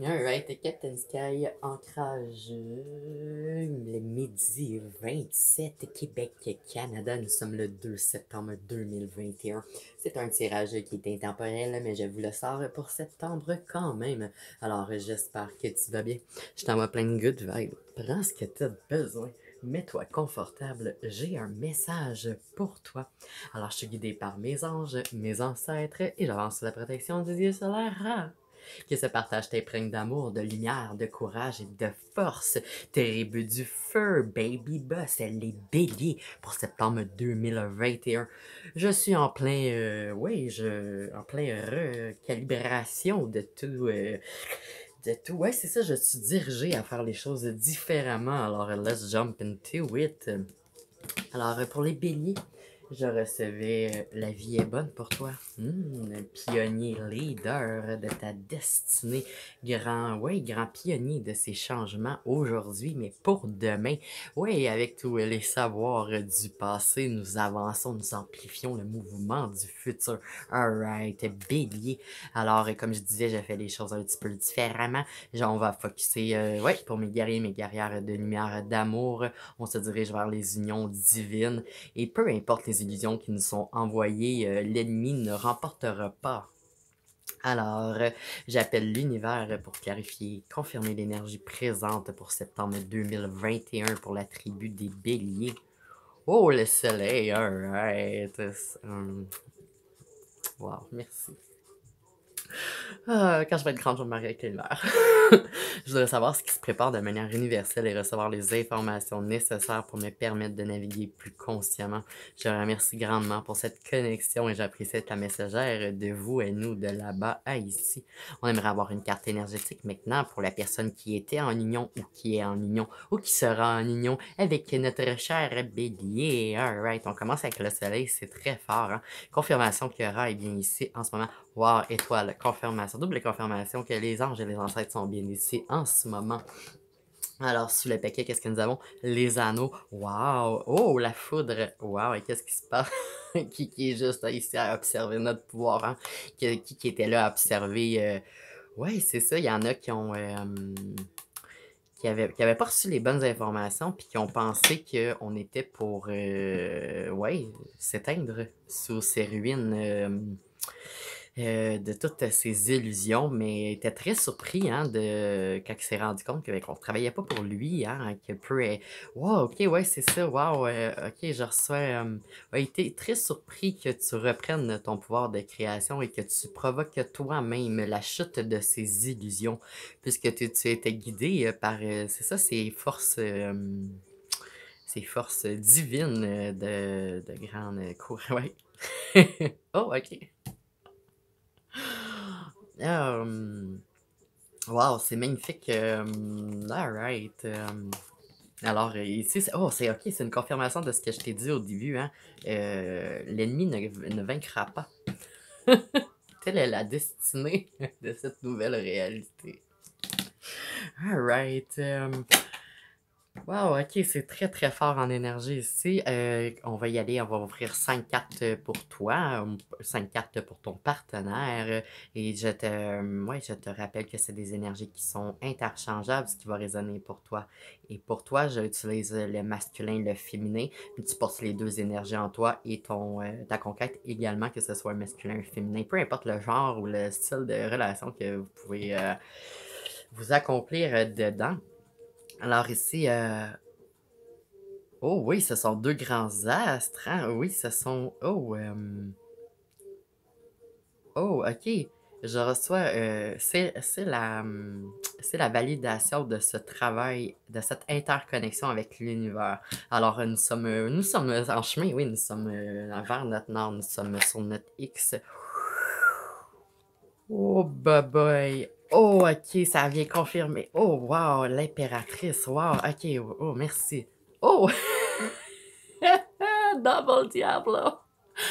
Alright, Captain Sky, ancrage le midi 27, Québec, Canada. Nous sommes le 2 septembre 2021. C'est un tirage qui est intemporel, mais je vous le sors pour septembre quand même. Alors, j'espère que tu vas bien. Je t'envoie plein de good vibes. Prends ce que tu as besoin. Mets-toi confortable. J'ai un message pour toi. Alors, je suis guidé par mes anges, mes ancêtres, et j'avance sous la protection du Dieu solaire. Que ce partage t'imprègne d'amour, de lumière, de courage et de force. Terrible du feu, baby boss, les béliers pour septembre 2021. Je suis en plein, en plein recalibration de tout. Ouais, c'est ça, je suis dirigé à faire les choses différemment. Alors, let's jump into it. Alors, pour les béliers, je recevais La vie est bonne pour toi. Pionnier leader de ta destinée. Grand pionnier de ces changements aujourd'hui, mais pour demain. Oui, avec tous les savoirs du passé, nous avançons, nous amplifions le mouvement du futur. Alright, bélier. Alors, comme je disais, j'ai fait les choses un petit peu différemment. Genre, on va focusser, pour mes guerriers, mes guerrières de lumière, d'amour. On se dirige vers les unions divines. Et peu importe les illusions qui nous sont envoyées, l'ennemi ne remportera pas. Alors, j'appelle l'univers pour clarifier, confirmer l'énergie présente pour septembre 2021 pour la tribu des béliers. Oh, le soleil, alright. Wow, merci. Quand je vais être grande, je vais me marier avec l'univers. Je voudrais savoir ce qui se prépare de manière universelle et recevoir les informations nécessaires pour me permettre de naviguer plus consciemment. Je remercie grandement pour cette connexion et j'apprécie être la messagère de vous et nous de là-bas à ici. On aimerait avoir une carte énergétique maintenant pour la personne qui était en union ou qui est en union ou qui sera en union avec notre cher bélier. Alright, on commence avec le soleil, c'est très fort. Hein? Confirmation qu'il y aura est bien ici en ce moment. Wow, étoile, confirmation, double confirmation que les anges et les ancêtres sont bien ici en ce moment. Alors, sous le paquet, qu'est-ce que nous avons? Les anneaux. Wow! Oh, la foudre. Wow! Et qu'est-ce qui se passe? qui est juste ici à observer notre pouvoir, hein? Qui était là à observer. Ouais, c'est ça. Il y en a qui ont. Qui avaient pas reçu les bonnes informations, puis qui ont pensé qu'on était pour. S'éteindre sous ces ruines. De toutes ces illusions, mais il était très surpris hein, quand il s'est rendu compte qu'on ne travaillait pas pour lui, hein, que peu est... Wow, ok, ouais, c'est ça, wow, ok, je reçois... a été très surpris que tu reprennes ton pouvoir de création et que tu provoques toi-même la chute de ces illusions, puisque tu étais guidé par, c'est ça, ces forces divines de grande cour. Ouais. Oh, ok. Wow, c'est magnifique. Alright. Alors, ici, c'est ok, c'est une confirmation de ce que je t'ai dit au début. Hein. L'ennemi ne vaincra pas. Telle est la destinée de cette nouvelle réalité. Alright. Wow, ok, c'est très très fort en énergie ici. On va y aller, on va offrir 5 cartes pour toi, 5 cartes pour ton partenaire. Et je te rappelle que c'est des énergies qui sont interchangeables, ce qui va résonner pour toi. Et pour toi, j'utilise le masculin, le féminin, puis tu portes les deux énergies en toi et ta conquête également, que ce soit masculin ou féminin, peu importe le genre ou le style de relation que vous pouvez vous accomplir dedans. Alors ici, oh oui, ce sont deux grands astres, hein? Oui, ce sont... Oh, ok. Je reçois... c'est la validation de ce travail, de cette interconnexion avec l'univers. Alors, nous sommes en chemin, oui, nous sommes vers notre nord, nous sommes sur notre X. Oh, boy. Oh, ok, ça vient confirmer. Oh, wow, l'impératrice. Wow, ok, oh, merci. Oh! Double Diablo.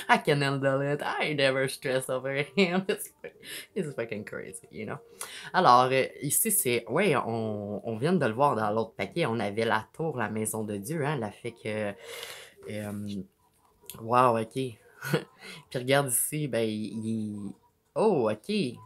I can handle it. I never stress over him. It's fucking crazy, you know. Alors, ici, c'est... Ouais, on vient de le voir dans l'autre paquet. On avait la tour, la maison de Dieu, hein, la fait que... wow, ok. Puis regarde ici, ben, il... Oh, ok.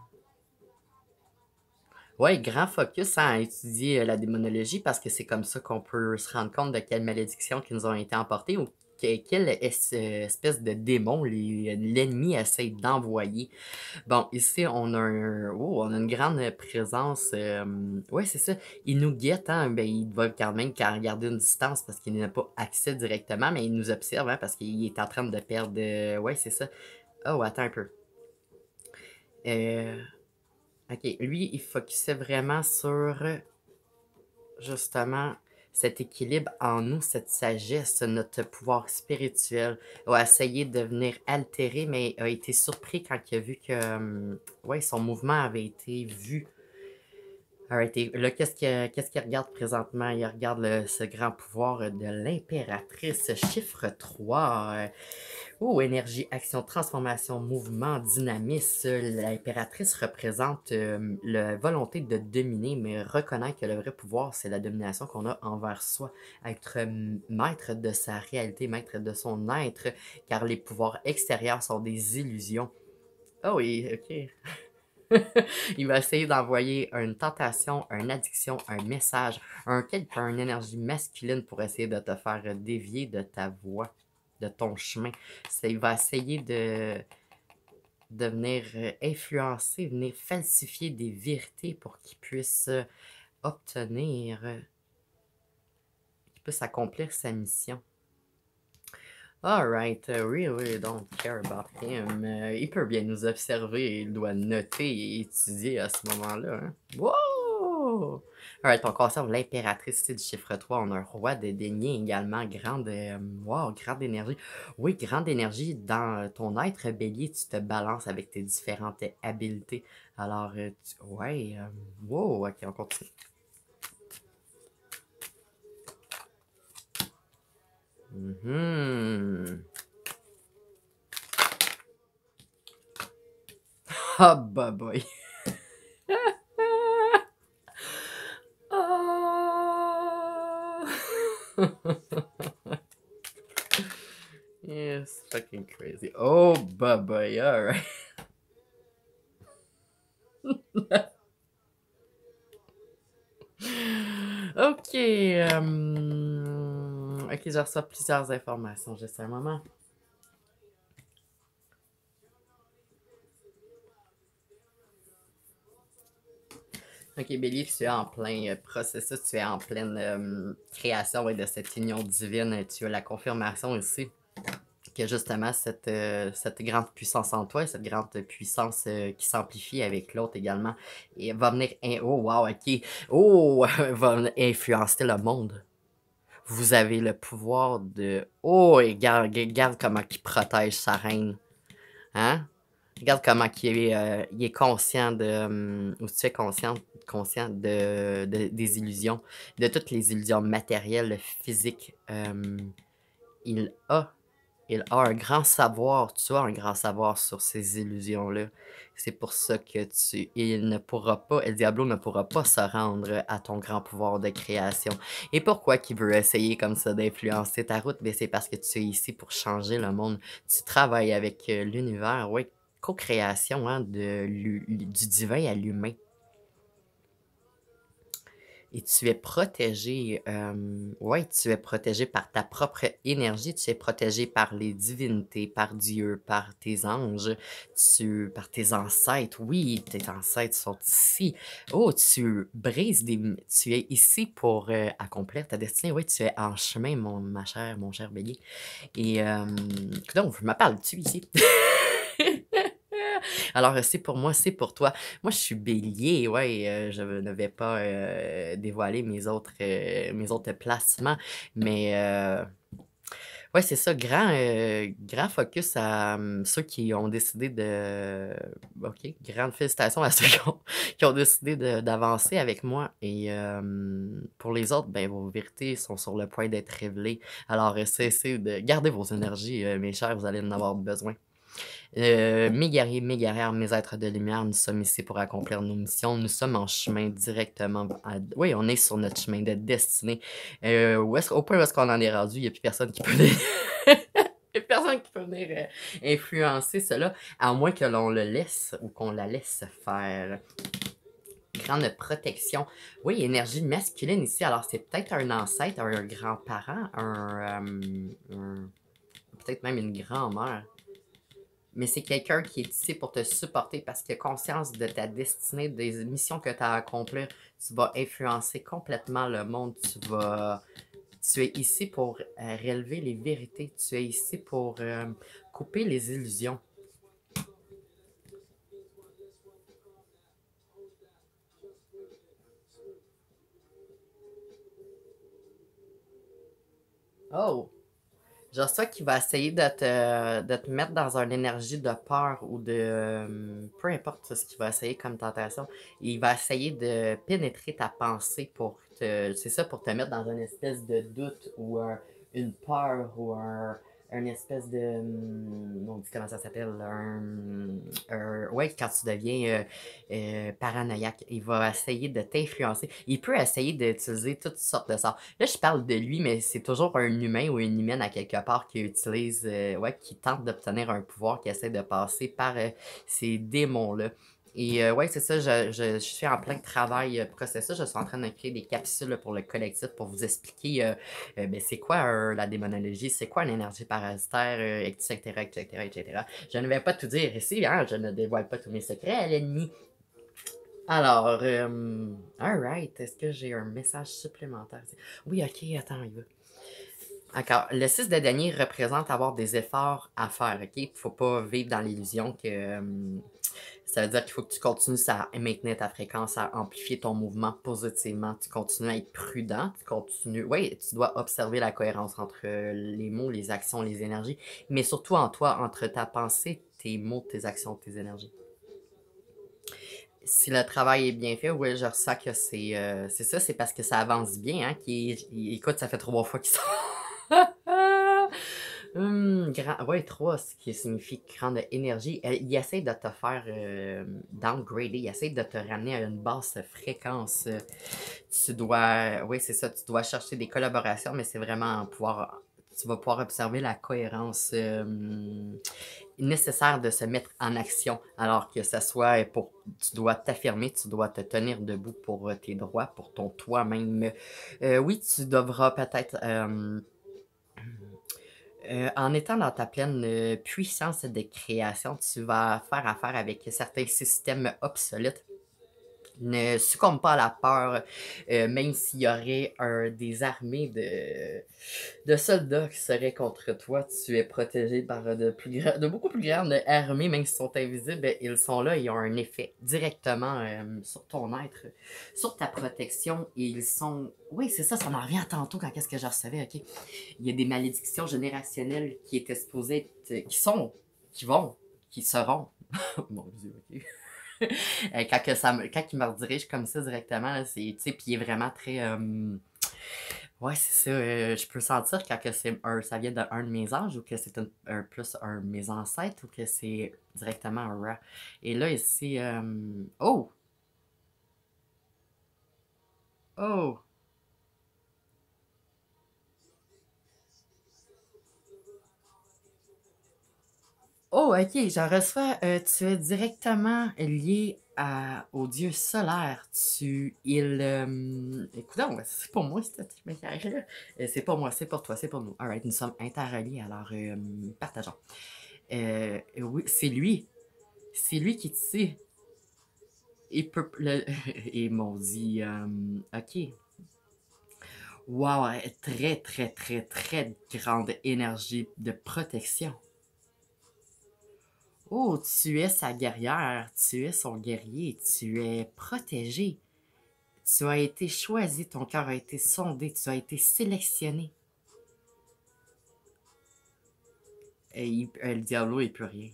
Ouais, grand focus à étudier la démonologie parce que c'est comme ça qu'on peut se rendre compte de quelles malédictions qui nous ont été emportées ou quelle espèce de démon l'ennemi essaie d'envoyer. Bon, ici, on a une grande présence. Ouais, c'est ça. Il nous guette, hein. Ben, il doit quand même garder une distance parce qu'il n'a pas accès directement, mais il nous observe, hein, parce qu'il est en train de perdre. Ouais, c'est ça. Oh, attends un peu. Euh, ok, lui, il focusait vraiment sur justement cet équilibre en nous, cette sagesse, notre pouvoir spirituel, a essayé de venir altérer, mais a été surpris quand il a vu que ouais, son mouvement avait été vu. Alright, là, qu'est-ce qu'il regarde présentement? Il regarde ce grand pouvoir de l'impératrice, chiffre 3. Énergie, action, transformation, mouvement, dynamisme. L'impératrice représente la volonté de dominer, mais reconnaître que le vrai pouvoir, c'est la domination qu'on a envers soi. Être maître de sa réalité, maître de son être, car les pouvoirs extérieurs sont des illusions. Oh oui, ok. Il va essayer d'envoyer une tentation, une addiction, un message, une énergie masculine pour essayer de te faire dévier de ta voie, de ton chemin. Il va essayer de venir influencer, venir falsifier des vérités pour qu'il puisse obtenir, qu'il puisse accomplir sa mission. Alright, we really don't care about him. Il peut bien nous observer, il doit noter et étudier à ce moment-là. Hein? Wow! Alright, on conserve l'impératrice du chiffre 3. On a un roi de dénier également. Grande énergie. Oui, grande énergie dans ton être bélier. Tu te balances avec tes différentes habiletés. Alors, wow, ok, on continue. Ah, bah boy. Yes, fucking crazy. Oh, boy, alright. Ok, ok, je reçois plusieurs informations. Juste un moment. Ok, Bélier, tu es en plein processus, tu es en pleine création de cette union divine. Tu as la confirmation ici que justement cette grande puissance en toi, cette grande puissance qui s'amplifie avec l'autre également, et va venir, oh wow, ok, va venir influencer le monde. Vous avez le pouvoir de, et regarde comment il protège sa reine, hein? Regarde comment il est conscient ou tu es conscient des illusions, de toutes les illusions matérielles, physiques. Il a il a un grand savoir, tu as un grand savoir sur ces illusions-là. C'est pour ça que El Diablo ne pourra pas se rendre à ton grand pouvoir de création. Et pourquoi qu'il veut essayer comme ça d'influencer ta route? Ben, c'est parce que tu es ici pour changer le monde. Tu travailles avec l'univers, oui, co-création, hein, du divin à l'humain. Et tu es protégé, tu es protégé par ta propre énergie, tu es protégé par les divinités, par Dieu, par tes anges, par tes ancêtres. Oui, tes ancêtres sont ici. Oh, tu es ici pour accomplir ta destinée. Oui, tu es en chemin, mon cher bélier. Et donc, je me parle-tu ici? Alors, c'est pour moi, c'est pour toi. Moi, je suis bélier, ouais, je ne vais pas dévoiler mes autres placements, mais ouais, c'est ça, grand focus à ceux qui ont décidé de... Ok, grande félicitations à ceux qui ont décidé d'avancer avec moi. Et pour les autres, ben, vos vérités sont sur le point d'être révélées. Alors, cessez de garder vos énergies, mes chers, vous allez en avoir besoin. Mes guerriers, mes guerrières, mes êtres de lumière, nous sommes ici pour accomplir nos missions. Nous sommes en chemin directement. Oui, on est sur notre chemin de destinée. Au point où est-ce qu'on en est rendu, il n'y a plus personne qui peut venir... Il y a personne qui peut venir influencer cela, à moins que l'on le laisse ou qu'on la laisse faire. grande protection. Oui, énergie masculine ici. Alors, c'est peut-être un ancêtre, un grand-parent, peut-être même une grand-mère. Mais c'est quelqu'un qui est ici pour te supporter parce qu'il a conscience de ta destinée, des missions que tu as à accomplir. Tu vas influencer complètement le monde. Tu es ici pour relever les vérités. Tu es ici pour couper les illusions. Oh! Genre ça qui va essayer de te mettre dans une énergie de peur ou de... peu importe ce qu'il va essayer comme tentation. Il va essayer de pénétrer ta pensée pour te... C'est ça, pour te mettre dans une espèce de doute ou une peur ou une espèce de... on dit comment ça s'appelle? Ouais, quand tu deviens paranoïaque. Il va essayer de t'influencer. Il peut essayer d'utiliser toutes sortes de sorts. Là, je parle de lui, mais c'est toujours un humain ou une humaine à quelque part qui utilise, ouais, qui tente d'obtenir un pouvoir, qui essaie de passer par ces démons-là. Et ouais, c'est ça, je suis en plein travail processus. Je suis en train de créer des capsules pour le collectif pour vous expliquer ben, c'est quoi la démonologie, c'est quoi une énergie parasitaire, etc., etc., etc. Je ne vais pas tout dire ici, hein, je ne dévoile pas tous mes secrets à l'ennemi. Alors, alright, est-ce que j'ai un message supplémentaire? Oui, ok, attends, il va. D'accord. Le 6 de denier représente avoir des efforts à faire, ok? Il ne faut pas vivre dans l'illusion que ça veut dire qu'il faut que tu continues à maintenir ta fréquence, à amplifier ton mouvement positivement. Tu continues à être prudent, tu continues. Oui, tu dois observer la cohérence entre les mots, les actions, les énergies, mais surtout en toi, entre ta pensée, tes mots, tes actions, tes énergies. Si le travail est bien fait, oui, je ressens que c'est ça, c'est parce que ça avance bien, hein, écoute, ça fait 3 fois qu'ils sont. Ouais, 3, ce qui signifie grande énergie. Il essaie de te faire downgrader, il essaie de te ramener à une basse fréquence. Tu dois, oui, c'est ça, tu dois chercher des collaborations, mais c'est vraiment tu vas pouvoir observer la cohérence nécessaire de se mettre en action, alors que ça soit tu dois t'affirmer, tu dois te tenir debout pour tes droits, pour ton toi-même. Oui, tu devras peut-être en étant dans ta pleine puissance de création, tu vas faire affaire avec certains systèmes obsolètes. Ne succombe pas à la peur, même s'il y aurait des armées de soldats qui seraient contre toi. Tu es protégé par de beaucoup plus grandes armées, même s'ils sont invisibles. Ils sont là, ils ont un effet directement sur ton être, sur ta protection. Et ils sont... Oui, c'est ça, ça m'en revient tantôt quand qu'est-ce que je recevais, ok? Il y a des malédictions générationnelles qui étaient supposées être, qui seront. Mon Dieu, ok. Quand il me redirige comme ça directement, c'est, tu sais, puis il est vraiment très... ouais, c'est ça. Je peux sentir quand que ça vient d'un de mes anges ou que c'est plus un de mes ancêtres ou que c'est directement un Ra. Et là, ici... oh! Oh! Oh, ok, j'en reçois. Tu es directement lié au dieu solaire. Écoute, c'est pour moi, cette message-là. C'est pour moi, c'est pour toi, c'est pour nous. Alright, nous sommes interreliés, alors partageons. Oui, c'est lui. C'est lui qui est ici. Il peut. Et m'ont dit. Ok. Wow, très, très, très, très grande énergie de protection. Oh, tu es sa guerrière, tu es son guerrier, tu es protégé. Tu as été choisi, ton cœur a été sondé, tu as été sélectionné. Le Diablo, il peut rien.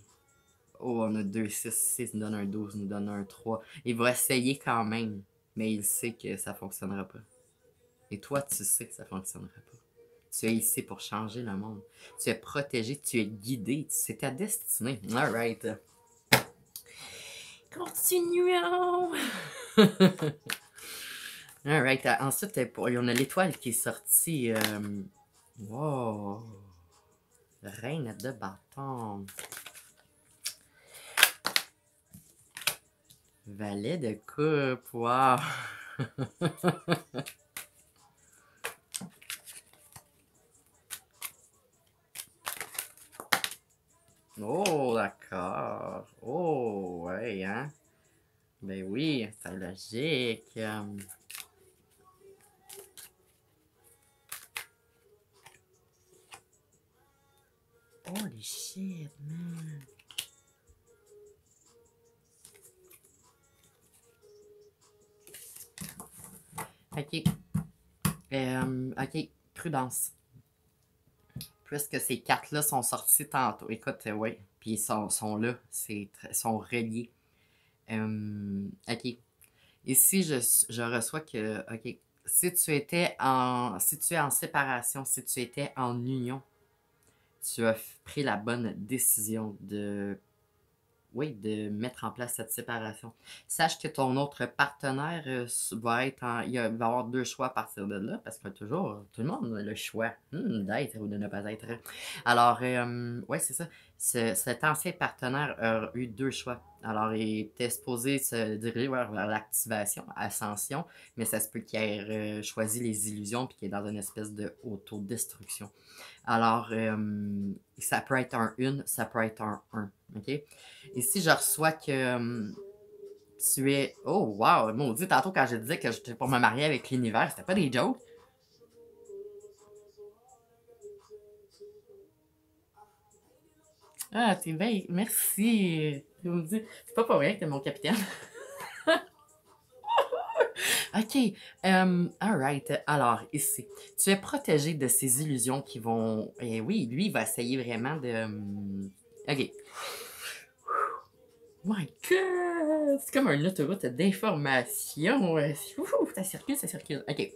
Oh, on a 2, 6, 6 nous donne un 12, nous donne un 3. Il va essayer quand même, mais il sait que ça fonctionnera pas. Et toi, tu sais que ça fonctionnera pas. Tu es ici pour changer le monde. Tu es protégé, tu es guidé, c'est ta destinée. Alright. Continuons! Alright. Ensuite, on a l'étoile qui est sortie. Wow! Reine de bâton. Valet de coupe, wow! Oh, d'accord. Oh, ouais, hein? Ben oui, c'est logique. Holy shit, man. Ok. Ok, prudence. Puisque ces cartes-là sont sorties tantôt. Écoute, oui. Puis ils sont là. Sont reliés. Ok. Ici, je reçois que, ok, si tu es en séparation, si tu étais en union, tu as pris la bonne décision de, oui, de mettre en place cette séparation. Sache que ton autre partenaire va être va avoir deux choix à partir de là, parce que toujours, tout le monde a le choix d'être ou de ne pas être. Alors, ouais, c'est ça. Cet ancien partenaire a eu deux choix. Alors, il était supposé se diriger vers l'activation, ascension, mais ça se peut qu'il ait choisi les illusions puis qu'il est dans une espèce de autodestruction. Alors, ça peut être un une, ça peut être un 1. OK? Ici, je reçois que tu es. Oh, wow! Maudit, tantôt quand je disais que j'étais pour me marier avec l'univers, c'était pas des jokes. Ah, t'es bien. Merci. C'est pas pour rien que t'es mon capitaine. OK. Alright. Alors, ici, tu es protégé de ces illusions qui vont. Et oui, lui, il va essayer vraiment de. OK. My God! C'est comme un autoroute d'information. Ça circule, ça circule. OK.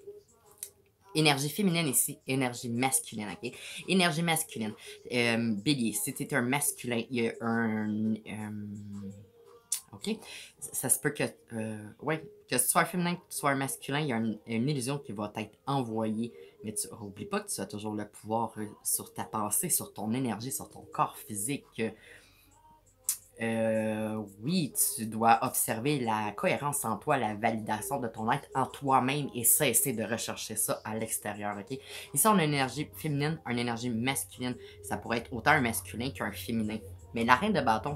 Énergie féminine ici, énergie masculine, ok? Énergie masculine. Bélier, si t'es un masculin, il y a un. Ok? Ça se peut que. Ouais, que tu sois un féminin, que tu sois un masculin, il y a une illusion qui va t'être envoyée. Mais tu oublie pas que tu as toujours le pouvoir sur ta pensée, sur ton énergie, sur ton corps physique. Oui, tu dois observer la cohérence en toi, la validation de ton être en toi-même et cesser de rechercher ça à l'extérieur, ok? Ici, on a une énergie féminine, une énergie masculine. Ça pourrait être autant un masculin qu'un féminin. Mais la reine de bâton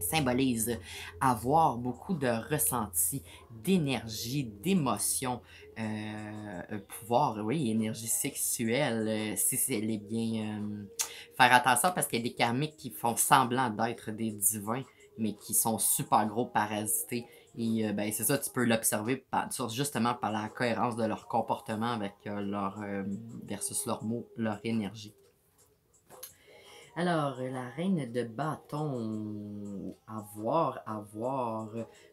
symbolise avoir beaucoup de ressentis, d'énergie, d'émotion, pouvoir, oui, énergie sexuelle, si c'est les bien. Faire attention parce qu'il y a des karmiques qui font semblant d'être des divins, mais qui sont super gros parasités. Et ben, c'est ça, tu peux l'observer justement par la cohérence de leur comportement avec leur versus leurs mots, leur énergie. Alors, la reine de bâton, avoir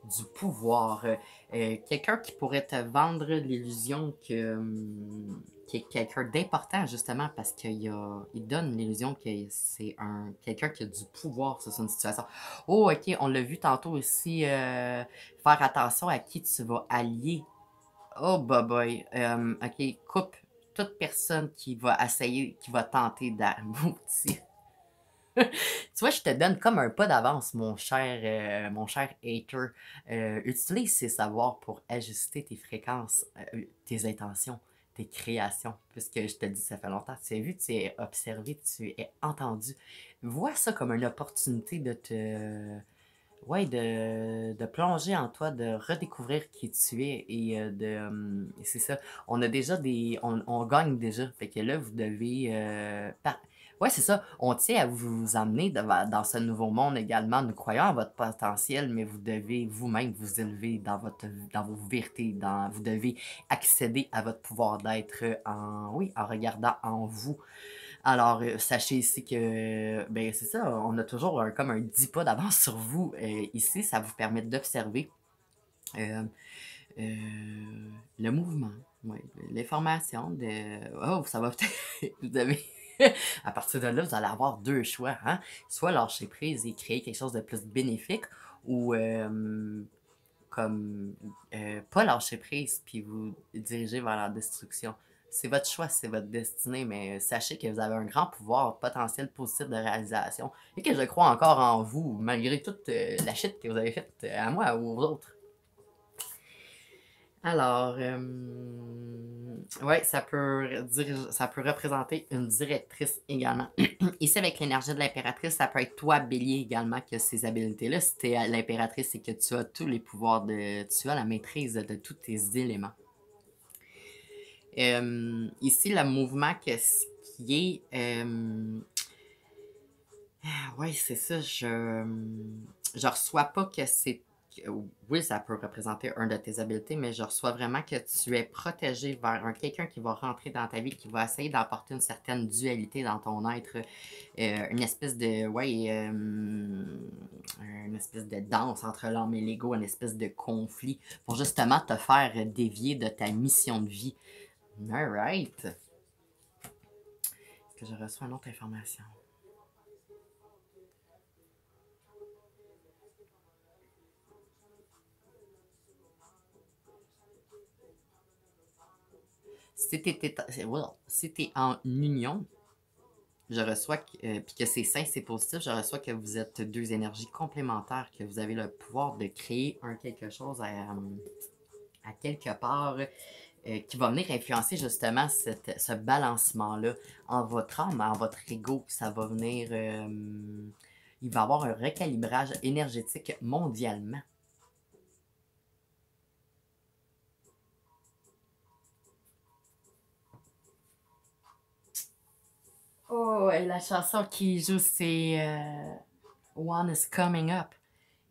du pouvoir. Quelqu'un qui pourrait te vendre l'illusion qu'il est quelqu'un d'important, justement, parce il donne l'illusion que c'est quelqu'un qui a du pouvoir sur une situation. Oh, ok, on l'a vu tantôt aussi, faire attention à qui tu vas allier. Oh, boy. Ok, coupe toute personne qui va essayer, qui va tenter d'arriver. Tu vois, je te donne comme un pas d'avance, mon cher hater. Utilise ces savoirs pour ajuster tes fréquences, tes intentions, tes créations. Puisque je te dis, ça fait longtemps que tu as vu, tu es observé, tu es entendu. Vois ça comme une opportunité de te. Ouais, de plonger en toi, de redécouvrir qui tu es et c'est ça. On a déjà on gagne déjà. Fait que là, vous devez. Ouais, c'est ça. On tient à vous emmener dans ce nouveau monde également. Nous croyons à votre potentiel, mais vous devez vous-même vous élever dans vos vérités. Vous devez accéder à votre pouvoir d'être oui, en regardant en vous. Alors, sachez ici que, ben, c'est ça, on a toujours comme un 10 pas d'avance sur vous. Ici, ça vous permet d'observer euh, euh, le mouvement, ouais, l'information. Oh, ça va peut-être. Vous avez. À partir de là, vous allez avoir deux choix. Hein? Soit lâcher prise et créer quelque chose de plus bénéfique, ou comme pas lâcher prise puis vous diriger vers la destruction. c'est votre choix, c'est votre destinée, mais sachez que vous avez un grand pouvoir potentiel positif de réalisation et que je crois encore en vous, malgré toute la shit que vous avez faite à moi ou aux autres. Alors, ouais, ça peut représenter une directrice également. Ici, avec l'énergie de l'impératrice, ça peut être toi, bélier également, qui a ces habiletés-là. Si tu es l'impératrice, c'est que tu as tous les pouvoirs tu as la maîtrise de tous tes éléments. Ici, le mouvement qui est... ouais, c'est ça, je reçois pas que c'est... Oui, ça peut représenter un de tes habiletés, mais je reçois vraiment que tu es protégé vers quelqu'un qui va rentrer dans ta vie, qui va essayer d'apporter une certaine dualité dans ton être, une espèce de, ouais, une espèce de danse entre l'âme et l'ego, une espèce de conflit pour justement te faire dévier de ta mission de vie. Alright. Est-ce que je reçois une autre information? Si t'es en union, je reçois, puis que c'est sain, c'est positif, je reçois que vous êtes deux énergies complémentaires, que vous avez le pouvoir de créer quelque chose à quelque part qui va venir influencer justement ce balancement-là en votre âme, en votre ego. Ça va venir... il va y avoir un recalibrage énergétique mondialement. Oh, et la chanson qui joue, c'est One is Coming Up.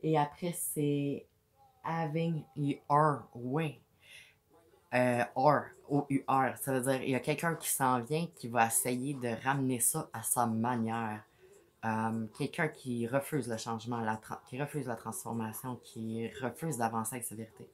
Et après, c'est Having Your Way. O-U-R. Ça veut dire il y a quelqu'un qui s'en vient qui va essayer de ramener ça à sa manière. Quelqu'un qui refuse le changement, qui refuse la transformation, qui refuse d'avancer avec sa vérité.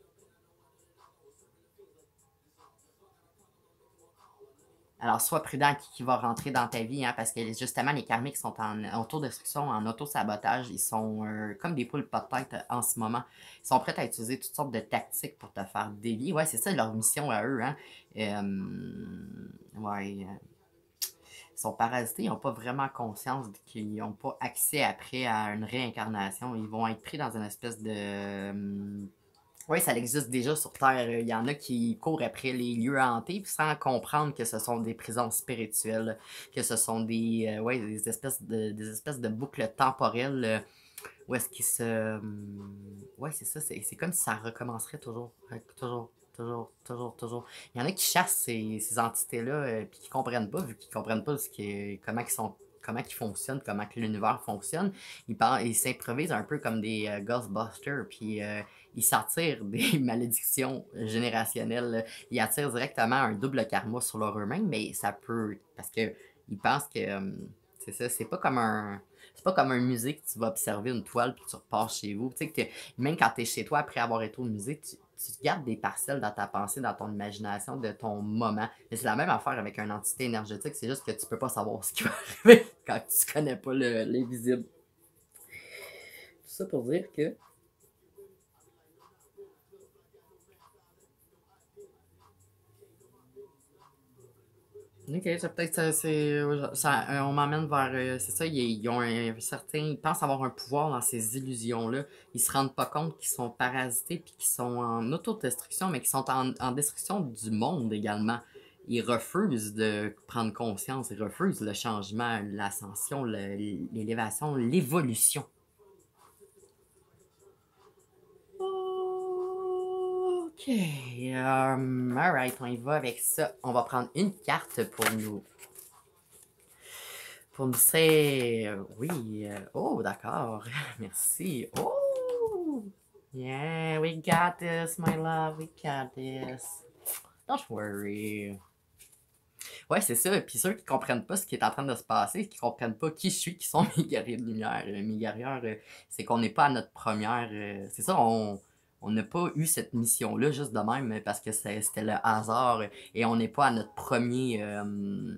Alors, sois prudent qui va rentrer dans ta vie, hein, parce que justement, les karmiques sont en autodestruction, en auto-sabotage. Ils sont comme des poules pas de tête en ce moment. Ils sont prêts à utiliser toutes sortes de tactiques pour te faire dévier. Ouais, c'est ça leur mission à eux. Hein. Ouais. Ils sont parasités, ils n'ont pas vraiment conscience qu'ils n'ont pas accès après à une réincarnation. Ils vont être pris dans une espèce de... Oui, ça existe déjà sur Terre. Il y en a qui courent après les lieux hantés sans comprendre que ce sont des prisons spirituelles, que ce sont ouais, des espèces de boucles temporelles où est-ce qu'ils se... Ouais, c'est ça, c'est comme si ça recommencerait toujours, toujours, toujours, toujours, toujours. Il y en a qui chassent ces entités-là puis qui comprennent pas, vu qu'ils comprennent pas comment ils fonctionnent, comment que l'univers fonctionne. Ils s'improvisent un peu comme des Ghostbusters, puis ils s'attirent des malédictions générationnelles. Ils attirent directement un double karma sur leur eux-mêmes, mais ça peut... Parce que ils pensent que... c'est ça, c'est pas comme un... C'est pas comme un musée que tu vas observer une toile puis tu repars chez vous. Tu sais que même quand tu es chez toi après avoir été au musée, tu gardes des parcelles dans ta pensée, dans ton imagination de ton moment. Mais c'est la même affaire avec une entité énergétique, c'est juste que tu peux pas savoir ce qui va arriver quand tu connais pas l'invisible. Tout ça pour dire que ok, c'est peut-être on m'emmène vers, c'est ça, ils ont un certain, ils pensent avoir un pouvoir dans ces illusions-là. Ils se rendent pas compte qu'ils sont parasités puis qu'ils sont en autodestruction, mais qu'ils sont en destruction du monde également. Ils refusent de prendre conscience, ils refusent le changement, l'ascension, l'élévation, l'évolution. Ok, alright, on y va avec ça. On va prendre une carte pour nous oui. Oh, d'accord. Merci. Oh! Yeah, we got this, my love. We got this. Don't worry. Ouais, c'est ça. Puis ceux qui comprennent pas ce qui est en train de se passer, qui comprennent pas qui je suis, qui sont mes guerriers de lumière. Mes guerrières, c'est qu'on n'est pas à notre première... c'est ça, on n'a pas eu cette mission-là juste de même parce que c'était le hasard et on n'est pas à notre premier...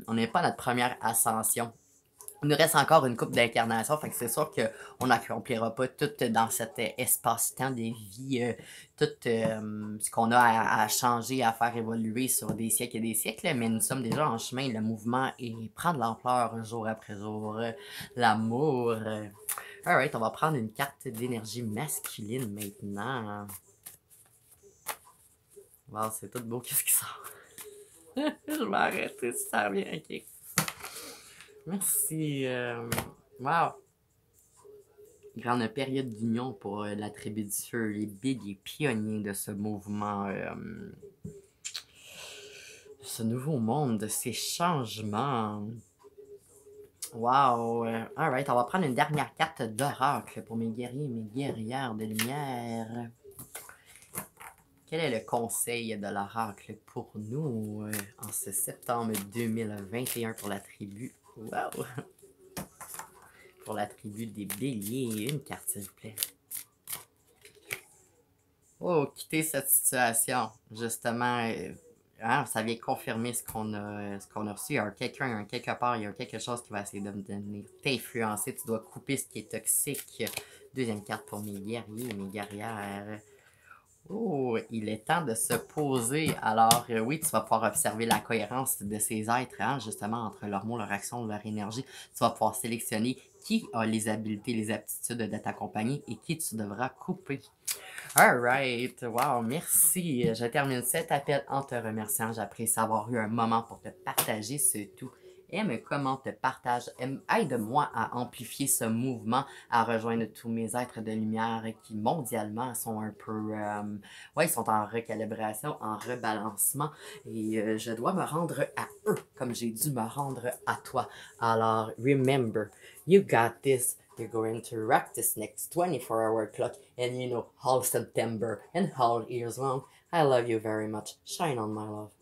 on n'est pas à notre première ascension. Il nous reste encore une couple d'incarnations, fait que c'est sûr qu'on n'accomplira pas tout dans cet espace-temps des vies, tout ce qu'on a à changer, à faire évoluer sur des siècles et des siècles, mais nous sommes déjà en chemin, le mouvement prend de l'ampleur jour après jour, l'amour. Alright, on va prendre une carte d'énergie masculine maintenant. Wow, c'est tout beau, qu'est-ce qui sort? Je vais arrêter si ça revient, ok. Merci. Wow. Grande période d'union pour la tribu du feu, les béliers pionniers de ce mouvement, ce nouveau monde, de ces changements. Wow! Alright, on va prendre une dernière carte d'oracle pour mes guerriers et mes guerrières de lumière. Quel est le conseil de l'oracle pour nous en ce septembre 2021 pour la tribu? Wow! Pour la tribu des béliers. Une carte, s'il vous plaît. Oh, quitter cette situation. Justement, ça vient confirmer ce qu'on a reçu. Il y a quelqu'un, quelque part, il y a quelque chose qui va essayer de venir t'influencer. Tu dois couper ce qui est toxique. Deuxième carte pour mes guerriers et mes guerrières. Oh, il est temps de se poser. Alors, oui, tu vas pouvoir observer la cohérence de ces êtres, hein, justement, entre leurs mots, leur action, leur énergie. Tu vas pouvoir sélectionner qui a les habiletés, les aptitudes de t'accompagner et qui tu devras couper. Alright, wow, merci. Je termine cet appel en te remerciant. J'apprécie avoir eu un moment pour te partager ce tout. Aime, commente, partage, aide-moi à amplifier ce mouvement, à rejoindre tous mes êtres de lumière qui mondialement sont un peu, ils sont en recalibration, en rebalancement et je dois me rendre à eux comme j'ai dû me rendre à toi. Alors, remember, you got this. You're going to rock this next 24-hour clock and all September and all years long. I love you very much. Shine on, my love.